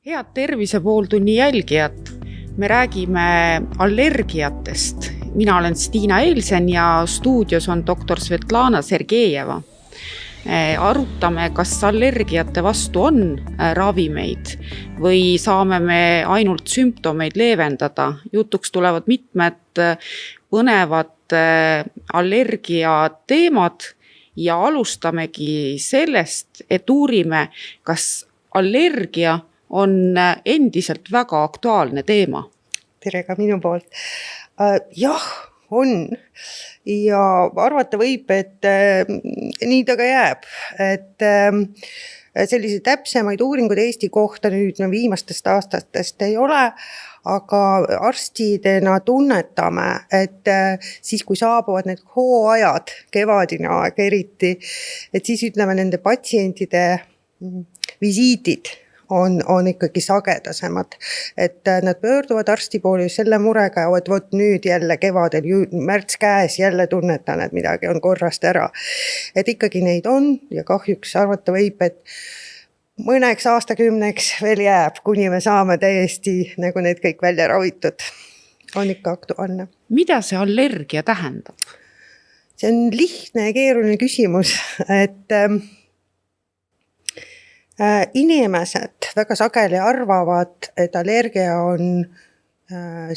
Head tervisepooltunni jälgijad, me räägime allergiatest. Mina olen Stiina Eilsen ja stuudios on doktor Svetlana Sergejeva. Arutame, kas allergiate vastu on ravimeid või saame me ainult sümptomeid leevendada. Jutuks tulevad mitmed põnevad allergia teemad ja alustamegi sellest, et uurime, kas allergia on endiselt väga aktuaalne teema. Tere ka minu poolt. Jah, on. Ja arvata võib, et nii ta ka jääb. Et sellise täpsemaid uuringuid Eesti kohta nüüd viimastest aastatest ei ole, aga arstidena tunnetame, et siis kui saabuvad need hooajad, kevadine aeg eriti, et siis ütleme nende patsientide visiidid on ikkagi sagedasemad. Et nad pöörduvad arsti poole selle murega, et võt nüüd jälle kevadel, märts käes jälle tunnetan, et midagi on korrast ära. Et ikkagi neid on ja kahjuks arvata võib, et mõneks aastakümneks veel jääb, kuni me saame täiesti nagu need kõik välja ravitud. On ikka aktuaalne. Mida see allergia tähendab? See on lihtne ja keeruline küsimus, et inimesed väga sageli arvavad, et allergia on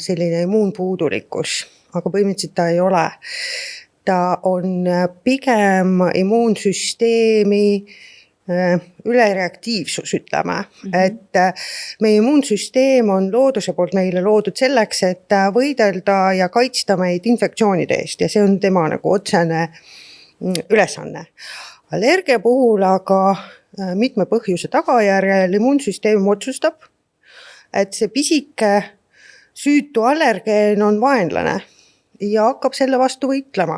selline immuunpuudulikkus, aga põhimõtteliselt ta ei ole. Ta on pigem immuunsüsteemi ülereaktiivsus, ütleme. Et meie immuunsüsteem on looduse poolt meile loodud selleks, et võidelda ja kaitsta meid infektsioonide eest ja see on tema nagu otsene ülesanne. Allergia puhul aga mitme põhjuse tagajärjel immuunsüsteem otsustab, et see pisike süütu allergeen on vaenlane ja hakkab selle vastu võitlema.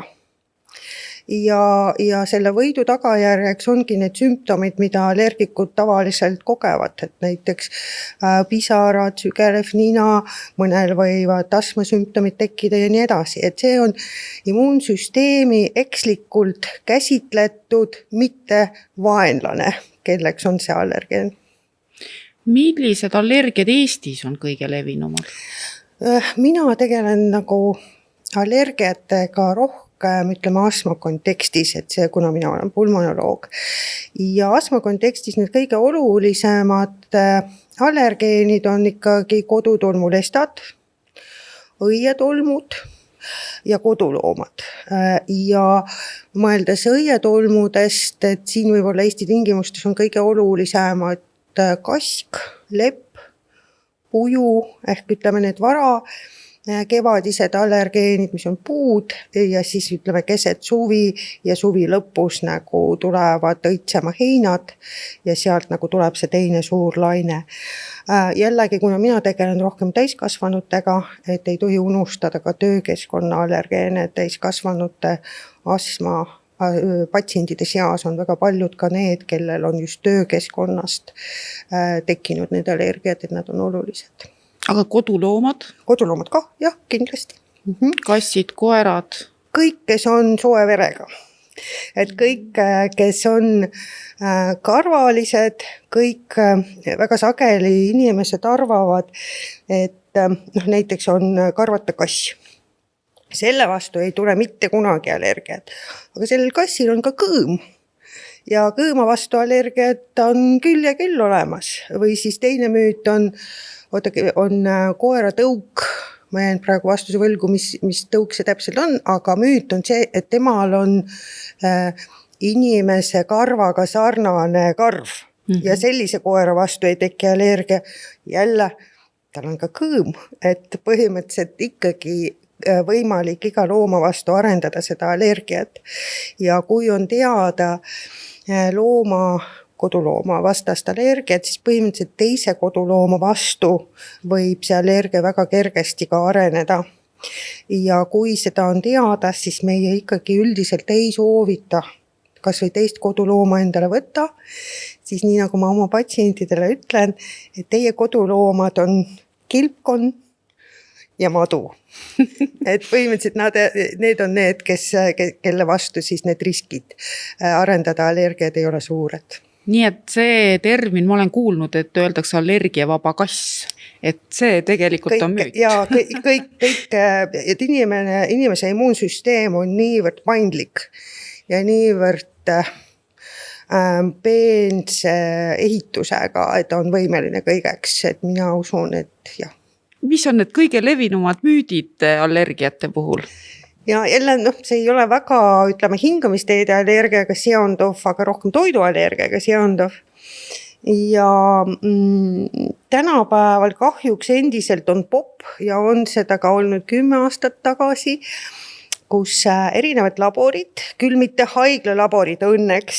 Ja selle võidu tagajärjeks ongi need sümptomid, mida allergikud tavaliselt kogevad, et näiteks pisarad, sügelev nina, mõnel võivad astmasümptomid tekkida ja nii edasi. Et see on immuunsüsteemi ekslikult käsitletud, mitte vaenlane, kelleks on see allergeen. Millised allergiad Eestis on kõige levinumad? Mina tegelen nagu allergiatega rohkem, ütleme astma kontekstis, et see, kuna mina olen pulmonoloog. Ja astma kontekstis need kõige olulisemad allergeenid on ikkagi kodutolmulestad, õietolmud ja koduloomad. Ja mõeldes õietolmudest, et siin võib-olla Eesti tingimustes on kõige olulisemad kask, lepp, puju ehk ütleme need kevadised allergeenid, mis on puud ja siis ütleme keset suvi ja suvi lõpus nagu tulevad õitsema heinad ja sealt nagu tuleb see teine suur laine. Jällegi, kuna mina tegelen rohkem täiskasvanutega, et ei tohi unustada ka töökeskkonna allergeene, täiskasvanute astma patsientide seas on väga paljud ka need, kellel on just töökeskkonnast tekkinud need allergiad, et nad on olulised. Aga koduloomad? Koduloomad ka, jah, kindlasti. Kassid, koerad? Kõik, kes on soe verega. Et kõik, kes on karvalised, kõik väga sageli inimesed arvavad, et näiteks on karvata kass. Selle vastu ei tule mitte kunagi allergiat. Aga sellel kassil on ka kõõm. Ja kõõma vastu allergiat on küll ja küll olemas. Või siis teine müüt on koera tõuk, ma jään praegu vastuse võlgu, mis tõuk see täpselt on, aga müüt on see, et temal on inimese karvaga sarnane karv ja sellise koera vastu ei teki allergia. Jälle, tal on ka kõõm, et põhimõtteliselt ikkagi võimalik iga looma vastu arendada seda allergiat. Ja kui on teada kodulooma vastast allergiat, siis põhimõtteliselt teise kodulooma vastu võib see allergia väga kergesti ka areneda. Ja kui seda on teada, siis meie ikkagi üldiselt ei soovita kas või teist kodulooma endale võtta, siis nii nagu ma oma patsientidele ütlen, et teie koduloomad on kilpkonn ja madu. Et põhimõtteliselt need on need, kelle vastu siis need riskid arendada allergiad ei ole suured. nii et see termin ma olen kuulnud, et öeldakse allergiavaba kass, et see tegelikult on müüt. Ja kõik, et inimese immuunsüsteem on niivõrd paindlik ja niivõrd peense ehitusega, et on võimeline kõigeks, et mina usun, et jah. Mis on need kõige levinumad müüdid allergiate puhul? Ja jälle, see ei ole väga, ütleme, hingamisteede allergiaga seonduv, aga rohkem toiduallergiaga seonduv. Ja tänapäeval kahjuks endiselt on popp ja on seda ka olnud 10 aastat tagasi, kus erinevad laborid, küll mitte haiglalaborid õnneks,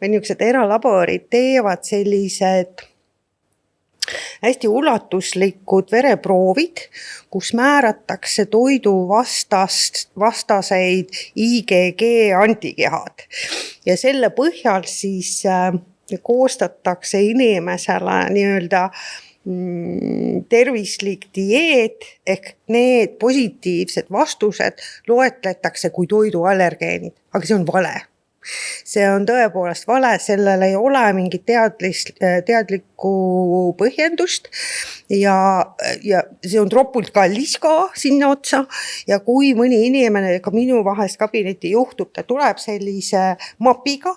või niisugused eralaborid teevad sellised hästi ulatuslikud vereproovid, kus määratakse toidu vastaseid IgG antikehad. Ja selle põhjal siis koostatakse inimesele nii-öelda tervislik dieet ehk need positiivsed vastused loetletakse kui toiduallergeenid, aga see on vale. See on tõepoolest vale, sellel ei ole mingit teadlikku põhjendust ja see on tropult kallis ka sinna otsa ja kui mõni inimene ka minu vahest kabineti juhtub, ta tuleb sellise mapiga,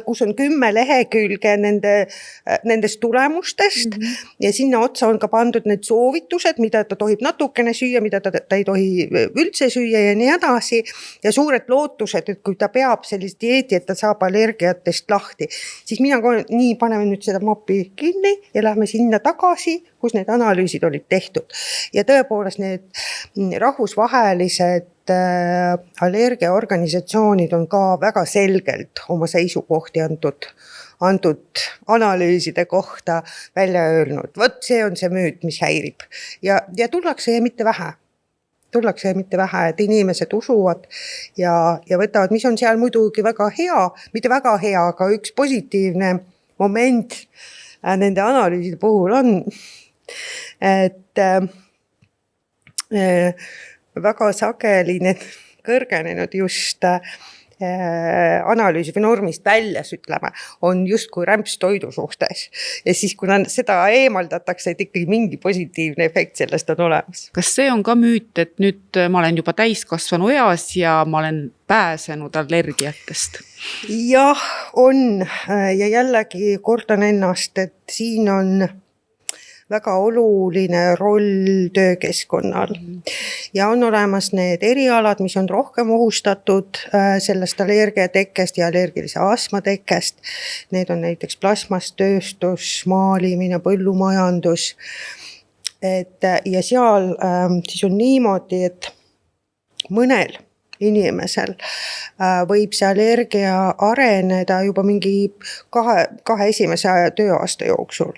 kus on 10 lehekülge nendest tulemustest ja sinna otsa on ka pandud need soovitused, mida ta tohib natukene süüa, mida ta ei tohi üldse süüa ja nii edasi ja suured lootused, et kui ta peab sellist dieeti, et ta saab allergiatest lahti, siis mina nii paneme nüüd seda mapi kinni ja lähme sinna tagasi, kus need analüüsid olid tehtud. Ja tõepoolest need rahvusvahelised allergiaorganisatsioonid on ka väga selgelt oma seisukohti antud analüüside kohta välja öelnud. Vot see on see müüt, mis häirib. Ja tullakse ja mitte vähe. Et inimesed usuvad ja võtavad, mis on seal muidugi väga hea, mitte väga hea, aga üks positiivne moment nende analüüside puhul on, et väga sageli need kõrgenenud just analüüsi või normist väljas, ütleme, on justkui rämps toidu suhtes. Ja siis, kuna seda eemaldatakse, et ikkagi mingi positiivne efekt sellest on olemas. Kas see on ka müüt, et nüüd ma olen juba täiskasvanu eas ja ma olen pääsenud allergiatest? Jah, on. Ja jällegi kordan ennast, et siin on väga oluline roll töökeskkonnal. Ja on olemas need erialad, mis on rohkem ohustatud sellest allergia tekkest ja allergilise astma tekkest. Need on näiteks plasmastööstus, maalimine, põllumajandus. Ja seal siis on niimoodi, et mõnel inimesel võib see allergia areneda juba mingi kahe esimese tööaasta jooksul.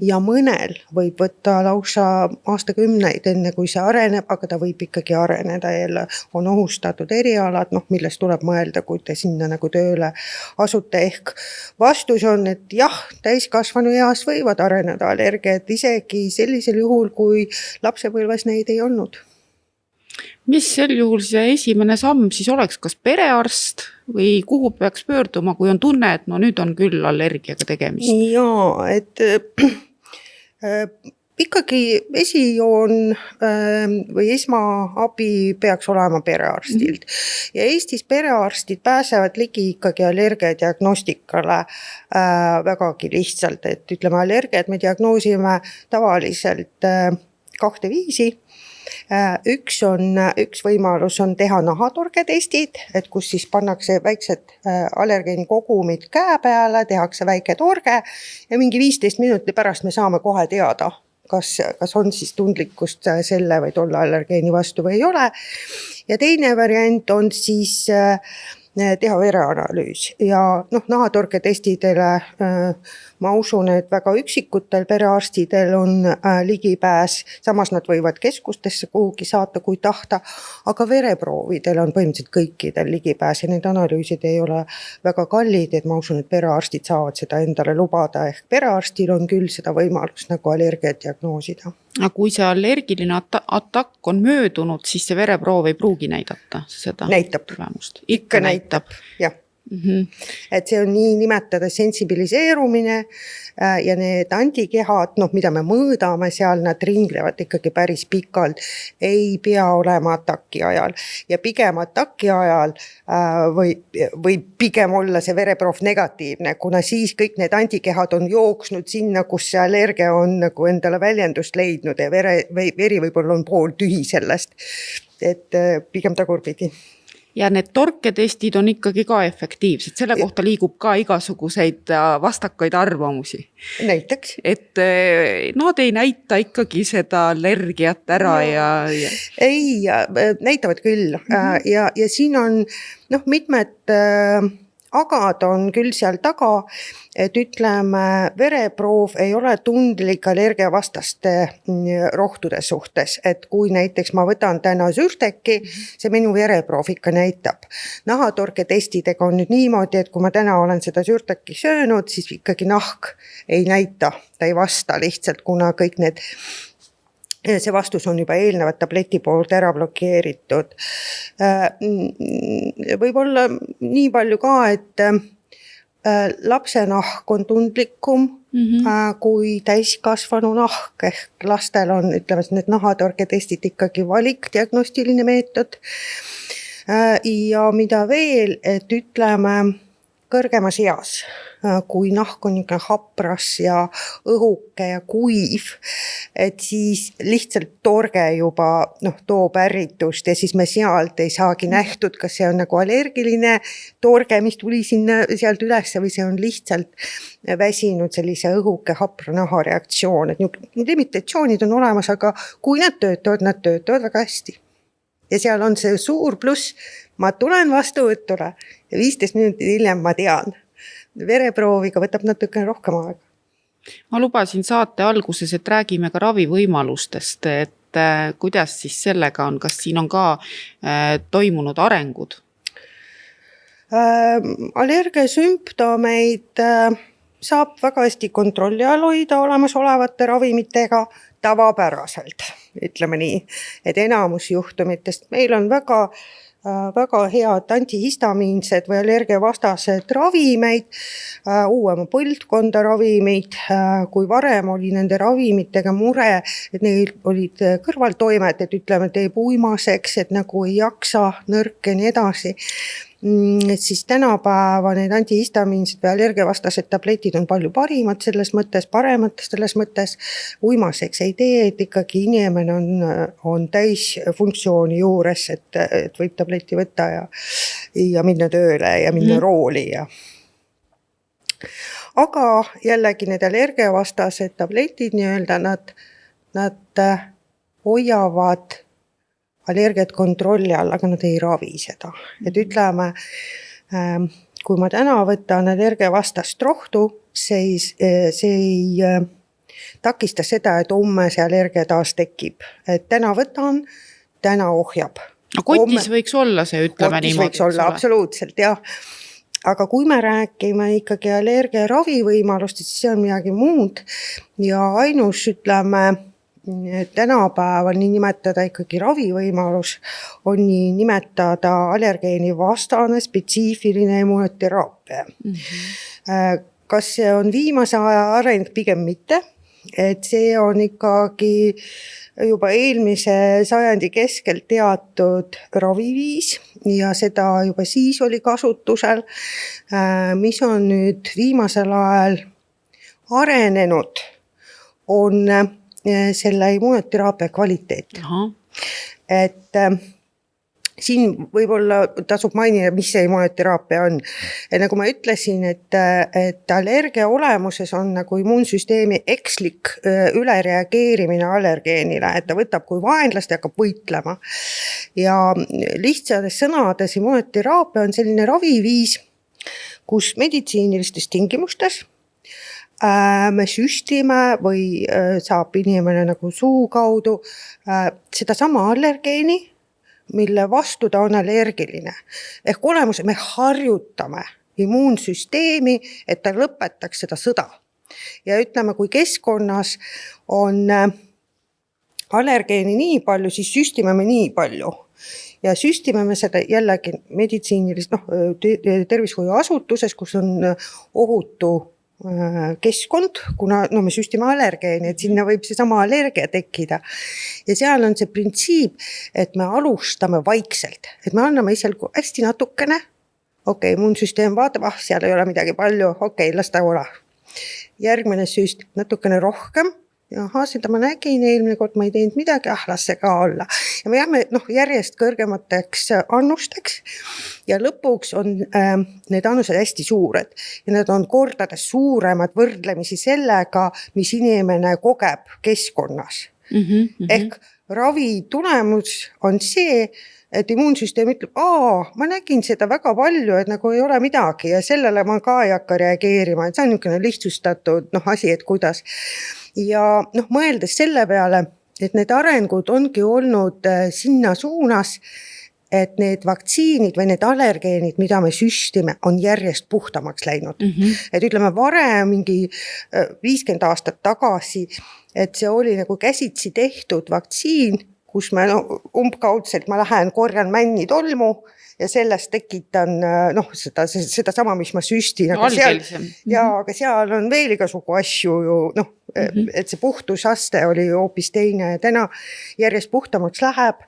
Ja mõnel võib võtta lausa aastakümneid enne, kui see areneb, aga ta võib ikkagi areneda ja on ohustatud erialad, millest tuleb mõelda, kui te sinna nagu tööle asute. Ehk vastus on, et jah, täiskasvanu eas võivad areneda allergiad isegi sellisel juhul, kui lapsepõlves neid ei olnud. Mis sel juhul see esimene samm siis oleks, kas perearst või kuhu peaks pöörduma, kui on tunne, et nüüd on küll allergiaga tegemist? Jaa, et ikkagi esijoon või esmaabi peaks olema perearstilt. Ja Eestis perearstid pääsevad ligi ikkagi allergia diagnostikale vägagi lihtsalt, et ütleme allergiat me diagnoosime tavaliselt 2 viisi. Üks võimalus on teha nahatorgetestid, et kus siis pannakse väiksed allergeeni kogumid käe peale, tehakse väike torge ja mingi 15 minuti pärast me saame kohe teada, kas on siis tundlikkust selle või tolle allergeeni vastu või ei ole. Ja teine variant on siis teha vereanalüüs ja nahatorgetestidele ma usun, et väga üksikutel perearstidel on ligipääs, samas nad võivad keskustesse kuhugi saata, kui tahta, aga vereproovidel on põhimõtteliselt kõikidel ligipääs ja need analüüsid ei ole väga kallid, et ma usun, et perearstid saavad seda endale lubada, ehk perearstil on küll seda võimalust nagu allergiat diagnoosida. Kui see allergiline atakk on möödunud, siis see vereproov ei pruugi näidata seda näitab. tulemust. Ikka näitab, jah. Et see on nii nimetada sensibiliseerumine ja need antikehad, mida me mõõdame seal, nad ringlevad ikkagi päris pikalt, ei pea olema ataki ajal ja pigem ataki ajal või pigem olla see vereproov negatiivne, kuna siis kõik need antikehad on jooksnud sinna, kus see allergia on nagu endale väljendust leidnud ja veri võib-olla on pooltühi sellest, et pigem tagurpidi. Ja need torketestid on ikkagi ka efektiivsed, selle kohta liigub ka igasuguseid vastakaid arvamusi. Näiteks? Et nad ei näita ikkagi seda allergiat ära ja... Ei, näitavad küll ja siin on mitmed agad on küll seal taga, et ütleme, vereproov ei ole tundlik allergiavastaste rohtude suhtes, et kui näiteks ma võtan täna sürteki, see minu vereproov ikka näitab. Nahatorketestidega on nüüd niimoodi, et kui ma täna olen seda sürteki söönud, siis ikkagi nahk ei näita, ta ei vasta lihtsalt, kuna kõik need see vastus on juba eelnevat tableti poolt ära blokeeritud. Võib-olla nii palju ka, et lapse nahk on tundlikum kui täiskasvanu nahk, ehk lastel on, ütleme, need nahatorketestid ikkagi valikdiagnostiline meetod. Ja mida veel, et ütleme, kõrgemas eas, kui nahk on niisugune hapras ja õhuke ja kuiv, et siis lihtsalt torge juba toob ärritust ja siis me sealt ei saagi nähtud, kas see on nagu allergiline torge, mis tuli sinna sealt üles või see on lihtsalt väsinud sellise õhuke hapra naha reaktsioon, et limitatsioonid on olemas, aga kui nad töötavad väga hästi. Ja seal on see suur pluss, ma tulen vastuvõtule ja 15 minutit hiljem ma tean. Vereprooviga võtab natuke rohkem aega. Ma lubasin saate alguses, et räägime ka ravivõimalustest, et kuidas siis sellega on, kas siin on ka toimunud arengud? Allergiasümptomeid saab väga hästi kontrolli all hoida olemasolevate ravimitega tavapäraselt, ütleme nii, et enamus juhtumitest meil on väga head antihistamiinsed või allergiavastased ravimeid, uuema põldkonda ravimeid, kui varem oli nende ravimitega mure, et neil olid kõrvaltoimed, et ütleme, teeb uimaseks, et nagu ei jaksa, nõrk ja nii edasi. Siis tänapäeva need antihistamiinsed või allergiavastased tabletid on palju parimad selles mõttes, paremad selles mõttes, uimaseks ei tee, et ikkagi inimene on täisfunktsiooni juures, et võib tableti võtta ja minna tööle ja minna rooli. Aga jällegi need allergiavastased tabletid, nad hoiavad allergiat kontrolli all, aga nad ei ravi seda. Et ütleme, kui ma täna võtan allergiavastast rohtu, see ei takista seda, et homme see allergia taas tekib. Et täna võtan, täna ohjab. Kotis võiks olla see, ütleme niimoodi. Kotis võiks olla, absoluutselt, jah. Aga kui me räägime ikkagi allergia ravivõimalust, siis see on midagi muud ja ainus, ütleme, tänapäeval nii nimetada ikkagi ravivõimalus on nii nimetada allergeeni vastane spetsiifiline immunoteraapia. Kas see on viimase aja areng? Pigem mitte, et see on ikkagi juba eelmise sajandi keskel teatud raviviis ja seda juba siis oli kasutusel, mis on nüüd viimasel ajal arenenud, on selle immunoteraapia kvaliteet. Et siin võib-olla tasub mainida, mis see immunoteraapia on. Et nagu ma ütlesin, et allergia olemuses on nagu immuunsüsteemi ekslik ülereageerimine allergeenile, et ta võtab kui vaenlast ja hakkab võitlema. Ja lihtsades sõnades immunoteraapia on selline raviviis, kus meditsiinilistes tingimustes me süstime või saab inimene nagu suu kaudu seda sama allergeeni, mille vastu ta on allergiline. Ehk olemuse me harjutame immuunsüsteemi, et ta lõpetaks seda sõda. Ja ütleme, kui keskkonnas on allergeeni nii palju, siis süstime me nii palju. ja süstime me seda jällegi meditsiinilist, tervishoiuasutuses, kus on ohutu keskkond, kuna me süstime allergeeni, et sinna võib see sama allergia tekkida. Ja seal on see printsiip, et me alustame vaikselt, et me anname esialgu hästi natukene, immuunsüsteem vaatab, seal ei ole midagi palju, las ta ole. Järgmine süst natukene rohkem, seda ma nägin, eelmine kord ma ei teinud midagi, las see ka olla. Ja me jääme järjest kõrgemateks annusteks ja lõpuks on need annused hästi suured ja need on kordades suuremad võrdlemisi sellega, mis inimene kogeb keskkonnas. Ehk ravi tulemus on see, et immuunsüsteem ütleb, ma nägin seda väga palju, et nagu ei ole midagi ja sellele ma ka ei hakka reageerima, et see on niisugune lihtsustatud asi, et kuidas. Ja mõeldes selle peale, et need arengud ongi olnud sinna suunas, et need vaktsiinid või need allergeenid, mida me süstime, on järjest puhtamaks läinud. Et ütleme varem mingi 50 aastat tagasi, et see oli nagu käsitsi tehtud vaktsiin, kus ma umbkaudselt ma lähen korjan männi tolmu ja sellest tekitan seda sama, mis ma süstin. Aga seal on veel igasugu asju ju, et see puhtusaste oli hoopis teine ja täna järjest puhtamaks läheb.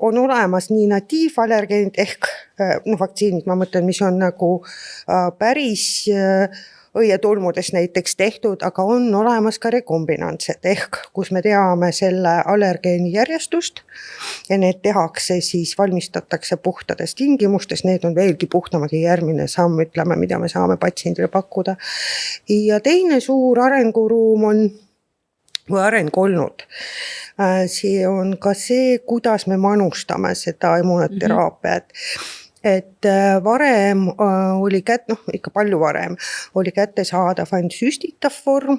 On olemas nii natiivallergeenid ehk vaktsiinid, ma mõtlen, mis on nagu päris õietulmudes näiteks tehtud, aga on olemas ka rekombinantsed ehk kus me teame selle allergeeni järjestust ja need tehakse siis valmistatakse puhtades tingimustes, need on veelgi puhtamad ja järgmine samm, ütleme, mida me saame patsiendile pakkuda. Ja teine suur arenguruum on või areng olnud. See on ka see, kuidas me manustame seda immunoteraapiat. Et varem oli ikka palju varem, oli kättesaadav ainult süstitav vorm,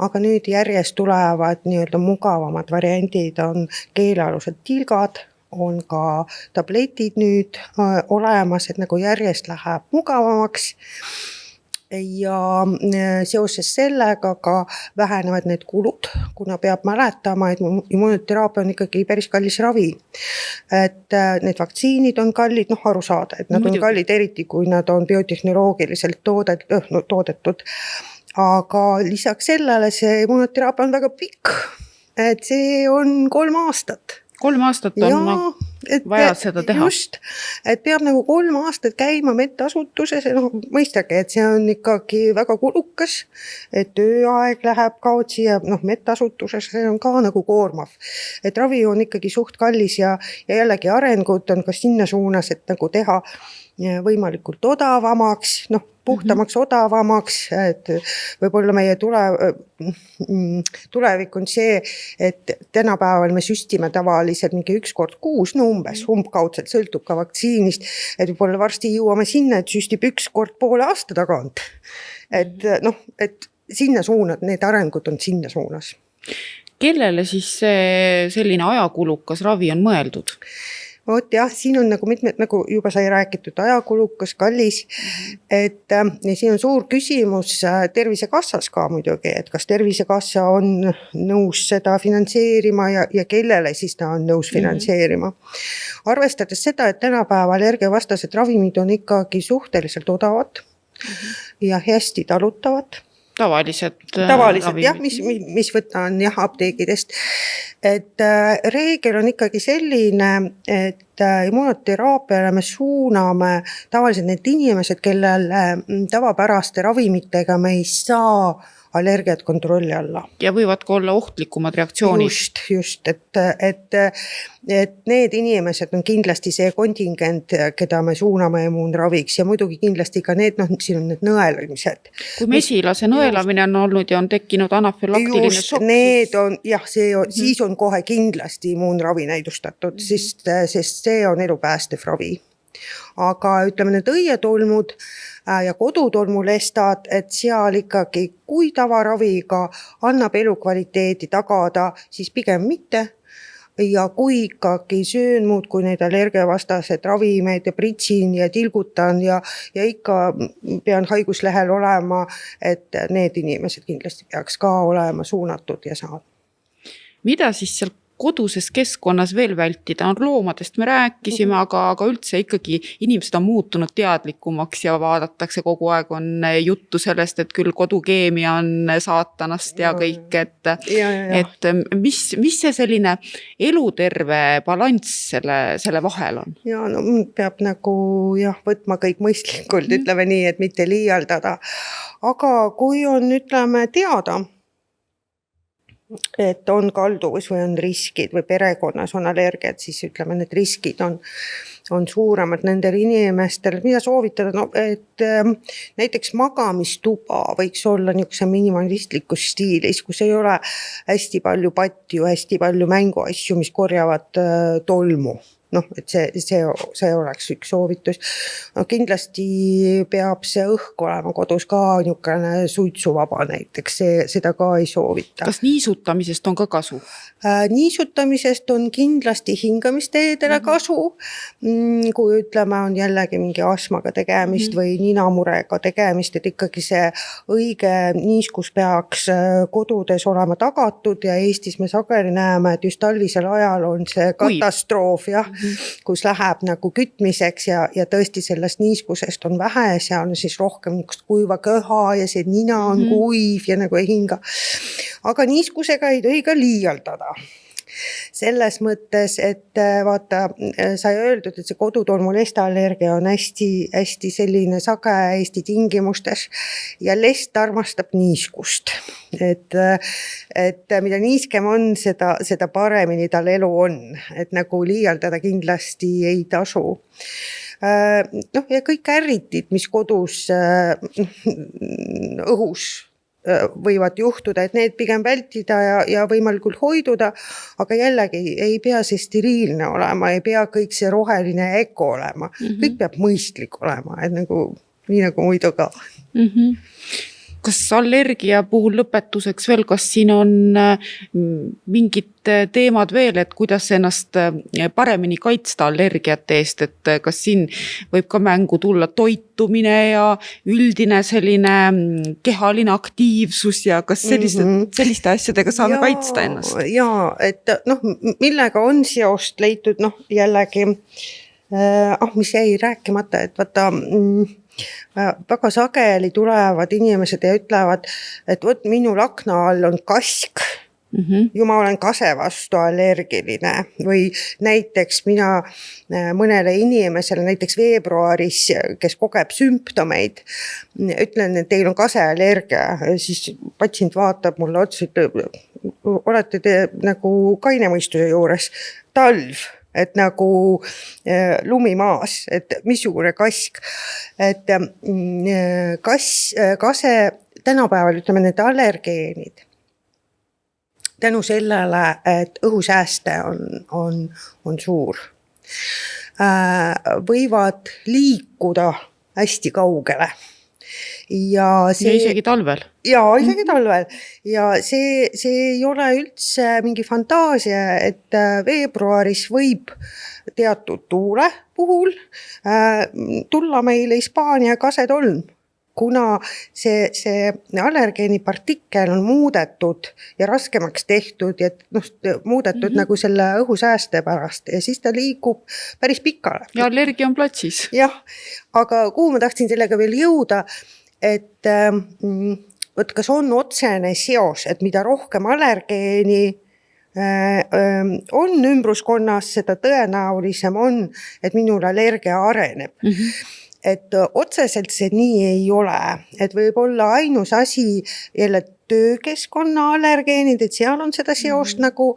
aga nüüd järjest tulevad nii-öelda mugavamad variandid, on keelealused tilgad, on ka tabletid nüüd olemas, et nagu järjest läheb mugavamaks. Ja seoses sellega ka vähenevad need kulud, kuna peab mäletama, et immunoteraapia on ikkagi päris kallis ravi. Et need vaktsiinid on kallid, aru saada, et nad on kallid eriti, kui nad on biotehnoloogiliselt toodetud. Aga lisaks sellele see immunoteraapia on väga pikk, et see on 3 aastat. 3 aastat on vaja seda teha. Just, et peab nagu 3 aastat käima medasutuses, mõistagi, et see on ikkagi väga kulukas, et tööaeg läheb kaotsi ja medasutuses see on ka nagu koormav. Et ravi on ikkagi suht kallis ja jällegi arengud on ka sinna suunas, et nagu teha võimalikult odavamaks, puhtamaks, odavamaks, et võib-olla meie tulevik on see, et tänapäeval me süstime tavaliselt mingi 1 kord kuus, umbkaudselt sõltub ka vaktsiinist, et võib-olla varsti jõuame sinna, et süstib 1 kord poole aasta tagant. Et sinna suunad, need arengud on sinna suunas. Kellele siis selline ajakulukas ravi on mõeldud? Siin on nagu mitmed, nagu juba sai räägitud, ajakulukas, kallis, et siin on suur küsimus Tervisekassas ka muidugi, et kas Tervisekassa on nõus seda finantseerima ja kellele siis ta on nõus finantseerima. Arvestades seda, et tänapäeva allergiavastased ravimid on ikkagi suhteliselt odavad ja hästi talutavad. Tavaliselt jah, mis võtan apteegidest. Et reegel on ikkagi selline, et immunoteraapiale me suuname tavaliselt need inimesed, kellel tavapäraste ravimitega me ei saa allergiat kontrolli alla. Ja võivad ka olla ohtlikumad reaktsioonid. Just, et need inimesed on kindlasti see kontingent, keda me suuname immuunraviks ja muidugi kindlasti ka need, siin on need nõelamised. Kui mesilase nõelamine on olnud ja on tekkinud anafülaktiline šokk. Need on, siis on kohe kindlasti immuunravi näidustatud, sest see on elupäästev ravi. Aga ütleme need õietolmud ja kodutolmulestad, et seal ikkagi, kui tavaraviga annab elukvaliteedi tagada, siis pigem mitte. Ja kui ikkagi söön muud kui need allergiavastased ravimeid ja pritsin ja tilgutan ja ikka pean haiguslehel olema, et need inimesed kindlasti peaks ka olema suunatud ja saada. Mida siis seal koduses keskkonnas veel vältida? Loomadest me rääkisime, aga üldse ikkagi inimesed on muutunud teadlikumaks ja vaadatakse kogu aeg on juttu sellest, et küll kodukeemia on saatanast ja kõik, et mis see selline eluterve balanss selle vahel on? Ja no peab nagu võtma kõik mõistlikult, ütleme nii, et mitte liialdada. Aga kui on, ütleme, teada, et on kalduvus või on riskid või perekonnas on allergiad, siis ütleme, need riskid on suuremad nendel inimestel, mida soovitada, no, et näiteks magamistuba võiks olla niisuguse minimalistlikus stiilis, kus ei ole hästi palju patju, hästi palju mänguasju, mis korjavad tolmu. Noh, et see oleks üks soovitus. No, kindlasti peab see õhk olema kodus ka niisugune suitsuvaba näiteks, seda ka ei soovita. Kas niisutamisest on ka kasu? Niisutamisest on kindlasti hingamisteedele kasu, kui ütleme, on jällegi mingi astmaga tegemist või ninamurega tegemist, et ikkagi see õige niiskus peaks kodudes olema tagatud ja Eestis me sageli näeme, et just talvisel ajal on see katastroof, kus läheb nagu kütmiseks ja tõesti sellest niiskusest on vähe, seal on siis rohkem niisugust kuiva köha ja see nina on kuiv ja nagu ei hinga. Aga niiskusega ei tohi ka liialdada. Selles mõttes, et vaata, sai öeldud, et see kodutolmulesta allergia on hästi selline sage Eesti tingimustes ja lest armastab niiskust. Et mida niiskem on, seda paremini tal elu on. Et nagu liialdada kindlasti ei tasu. No ja kõik ärritid, mis kodus õhus võivad juhtuda, et need pigem vältida ja võimalikult hoiduda, aga jällegi ei pea see steriilne olema, ei pea kõik see roheline eko olema. Kõik peab mõistlik olema, et nagu, nii nagu muidu ka. Kas allergia puhul lõpetuseks veel, kas siin on mingid teemad veel, et kuidas ennast paremini kaitsta allergiate eest, et kas siin võib ka mängu tulla toitumine ja üldine selline kehaline aktiivsus ja kas selliste asjadega saame kaitsta ennast? Jaa, et millega on seost leitud, jällegi, mis jäi rääkimata, et vaata, väga sageli tulevad inimesed ja ütlevad, et võt minul akna all on kask, ju ma olen kase vastu allergiline või näiteks mina mõnele inimesele näiteks veebruaris, kes kogeb sümptomeid, ütlen, et teil on kaseallergia, siis patsient vaatab mulle otsa, olete te nagu kainemõistuse juures, talv, et nagu lumi maas, et missugune kask, et kase tänapäeval, ütleme, need allergeenid, tänu sellele, et õhusääste on suur, võivad liikuda hästi kaugele. Ja isegi talvel. Jaa, isegi talvel. Ja see ei ole üldse mingi fantaasia, et veebruaris võib teatud tuule puhul tulla meile Hispaania kasetolm, kuna see allergeeni partikel on muudetud ja raskemaks tehtud ja muudetud nagu selle õhusääste pärast ja siis ta liigub päris pikale. Ja allergia on platsis. Jah, aga kuhu ma tahtsin sellega veel jõuda, et kas on otsene seos, et mida rohkem allergeeni on ümbruskonnas, seda tõenäolisem on, et minul allergia areneb. Et otseselt see nii ei ole, et võib olla ainus asi jälle töökeskkonna allergeenid, et seal on seda seost nagu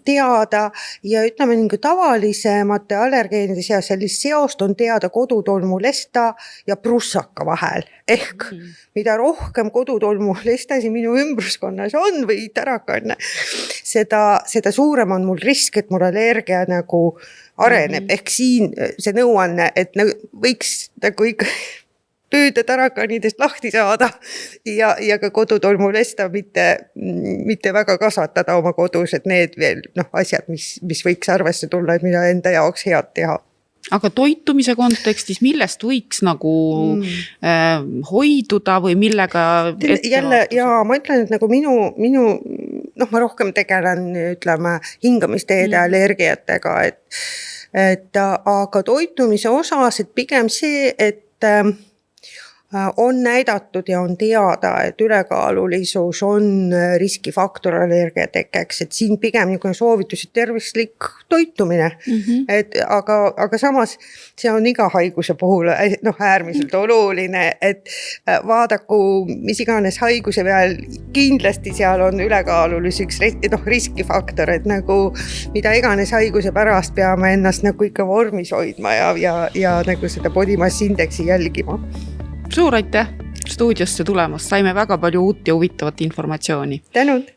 teada ja ütleme nagu tavalisemate allergeenide seas sellist seost on teada kodutolmulesta ja prussaka vahel. Ehk mida rohkem kodutolmulestasi minu ümbruskonnas on või tärakanne, seda suurem on mul risk, et mul allergia nagu areneb. Ehk siin see nõuanne, et võiks nagu ikka püüda tarakanidest lahti saada ja ka kodutolmulesta mitte väga kasvatada oma kodus, et need veel asjad, mis võiks arvesse tulla, et mida enda jaoks head teha. Aga toitumise kontekstis, millest võiks nagu hoiduda või millega jälle, ja ma ütlen, et nagu minu noh, ma rohkem tegelen, ütleme, hingamisteede allergiatega, et aga toitumise osas, et pigem see, et on näidatud ja on teada, et ülekaalulisus on riskifaktor allergia tekkeks, et siin pigem niisugune soovitus, et tervislik toitumine. Et aga samas see on iga haiguse puhul äärmiselt oluline, et vaadaku mis iganes haiguse peal, kindlasti seal on ülekaalulis üks riskifaktor, et nagu mida iganes haiguse pärast peame ennast nagu ikka vormis hoidma ja nagu seda body mass indeksi jälgima. Suur aitäh stuudiosse tulemast, saime väga palju uut ja huvitavat informatsiooni. Tänud!